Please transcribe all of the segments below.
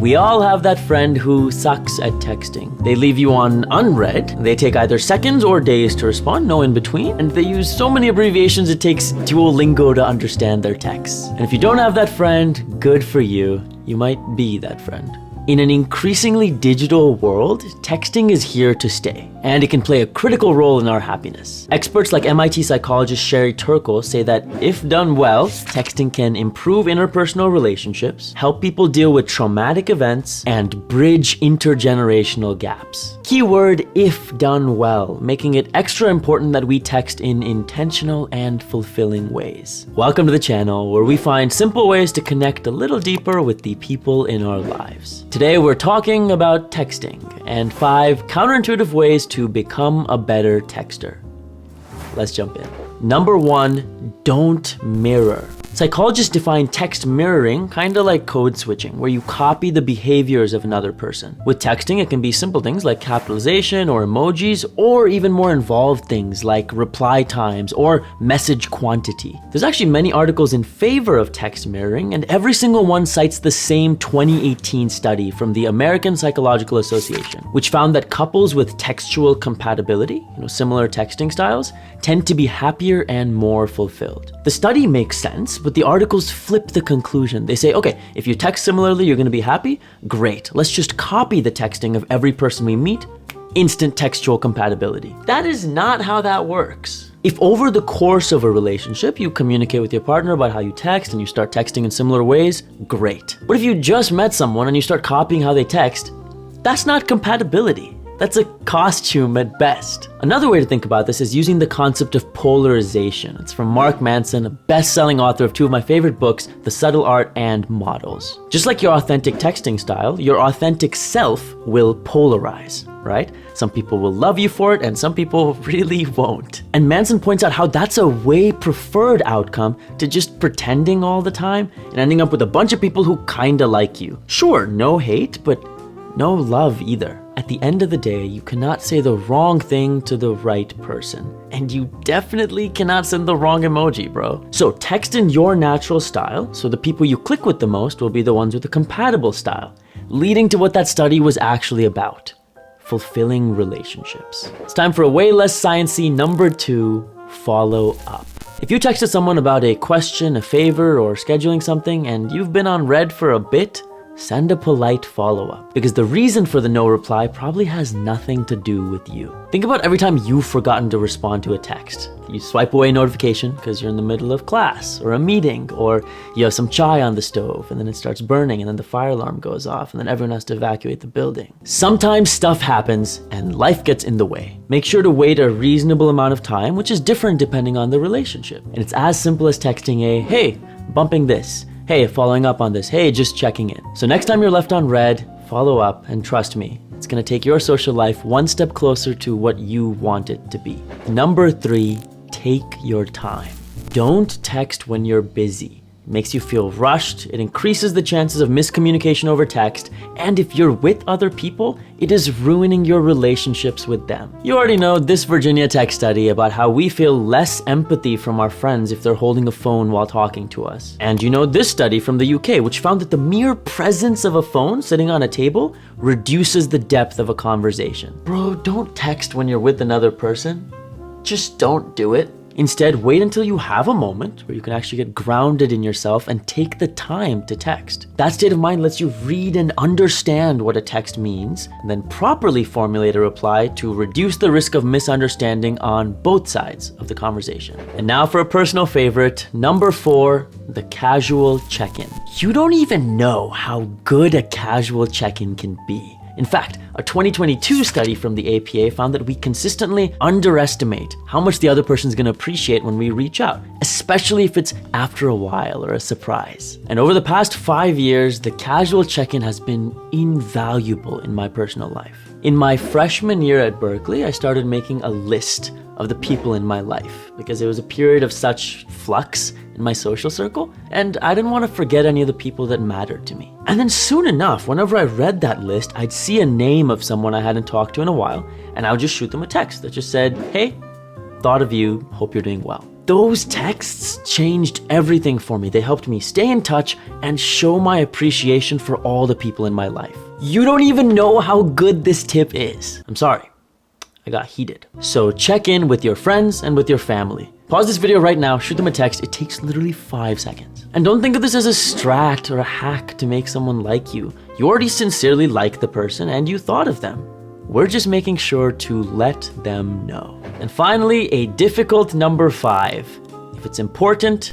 We all have that friend who sucks at texting. They leave you on unread, they take either seconds or days to respond, no in between, and they use so many abbreviations it takes Duolingo to understand their texts. And if you don't have that friend, good for you. You might be that friend. In an increasingly digital world, texting is here to stay, and it can play a critical role in our happiness. Experts like MIT psychologist Sherry Turkle say that if done well, texting can improve interpersonal relationships, help people deal with traumatic events, and bridge intergenerational gaps. Keyword, if done well, making it extra important that we text in intentional and fulfilling ways. Welcome to the channel, where we find simple ways to connect a little deeper with the people in our lives. Today we're talking about texting and 5 counterintuitive ways to become a better texter. Let's jump in. Number 1, don't mirror. Psychologists define text mirroring kind of like code switching, where you copy the behaviors of another person. With texting, it can be simple things like capitalization or emojis, or even more involved things like reply times or message quantity. There's actually many articles in favor of text mirroring, and every single one cites the same 2018 study from the American Psychological Association, which found that couples with textual compatibility, similar texting styles, tend to be happier and more fulfilled. The study makes sense, but the articles flip the conclusion. They say, okay, if you text similarly, you're gonna be happy? Great, let's just copy the texting of every person we meet. Instant textual compatibility. That is not how that works. If over the course of a relationship, you communicate with your partner about how you text and you start texting in similar ways, great. But if you just met someone and you start copying how they text, that's not compatibility. That's a costume at best. Another way to think about this is using the concept of polarization. It's from Mark Manson, a best-selling author of 2 of my favorite books, The Subtle Art and Models. Just like your authentic texting style, your authentic self will polarize, right? Some people will love you for it and some people really won't. And Manson points out how that's a way preferred outcome to just pretending all the time and ending up with a bunch of people who kinda like you. Sure, no hate, but no love either. At the end of the day, you cannot say the wrong thing to the right person. And you definitely cannot send the wrong emoji, bro. So text in your natural style, so the people you click with the most will be the ones with a compatible style, leading to what that study was actually about: fulfilling relationships. It's time for a way less sciencey number 2, follow up. If you texted someone about a question, a favor, or scheduling something, and you've been on red for a bit, send a polite follow-up, because the reason for the no reply probably has nothing to do with you. Think about every time you've forgotten to respond to a text. You swipe away a notification because you're in the middle of class or a meeting, or you have some chai on the stove and then it starts burning and then the fire alarm goes off and then everyone has to evacuate the building. Sometimes stuff happens and life gets in the way. Make sure to wait a reasonable amount of time, which is different depending on the relationship. And it's as simple as texting a, hey, bumping this. Hey, following up on this. Hey, just checking in. So next time you're left on red, follow up, and trust me, it's gonna take your social life one step closer to what you want it to be. Number 3, take your time. Don't text when you're busy. It makes you feel rushed, it increases the chances of miscommunication over text, and if you're with other people, it is ruining your relationships with them. You already know this Virginia Tech study about how we feel less empathy from our friends if they're holding a phone while talking to us. And you know this study from the UK, which found that the mere presence of a phone sitting on a table reduces the depth of a conversation. Bro, don't text when you're with another person. Just don't do it. Instead, wait until you have a moment where you can actually get grounded in yourself and take the time to text. That state of mind lets you read and understand what a text means, and then properly formulate a reply to reduce the risk of misunderstanding on both sides of the conversation. And now for a personal favorite, number 4, the casual check-in. You don't even know how good a casual check-in can be. In fact, a 2022 study from the APA found that we consistently underestimate how much the other person's gonna appreciate when we reach out, especially if it's after a while or a surprise. And over the past 5 years, the casual check-in has been invaluable in my personal life. In my freshman year at Berkeley, I started making a list of the people in my life because it was a period of such flux in my social circle, and I didn't want to forget any of the people that mattered to me. And then soon enough, whenever I read that list, I'd see a name of someone I hadn't talked to in a while, and I would just shoot them a text that just said, hey, thought of you, hope you're doing well. Those texts changed everything for me. They helped me stay in touch and show my appreciation for all the people in my life. You don't even know how good this tip is. I'm sorry, I got heated. So check in with your friends and with your family. Pause this video right now, shoot them a text. It takes literally 5 seconds. And don't think of this as a strat or a hack to make someone like you. You already sincerely like the person and you thought of them. We're just making sure to let them know. And finally, a difficult number 5. If it's important,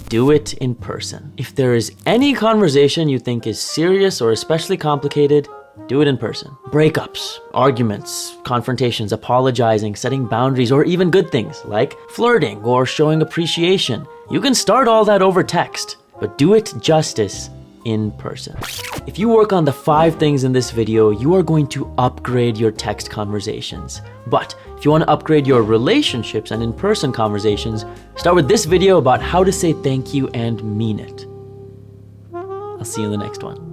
do it in person. If there is any conversation you think is serious or especially complicated, do it in person. Breakups, arguments, confrontations, apologizing, setting boundaries, or even good things like flirting or showing appreciation. You can start all that over text, but do it justice in person. If you work on the 5 things in this video, you are going to upgrade your text conversations. But if you want to upgrade your relationships and in-person conversations, start with this video about how to say thank you and mean it. I'll see you in the next one.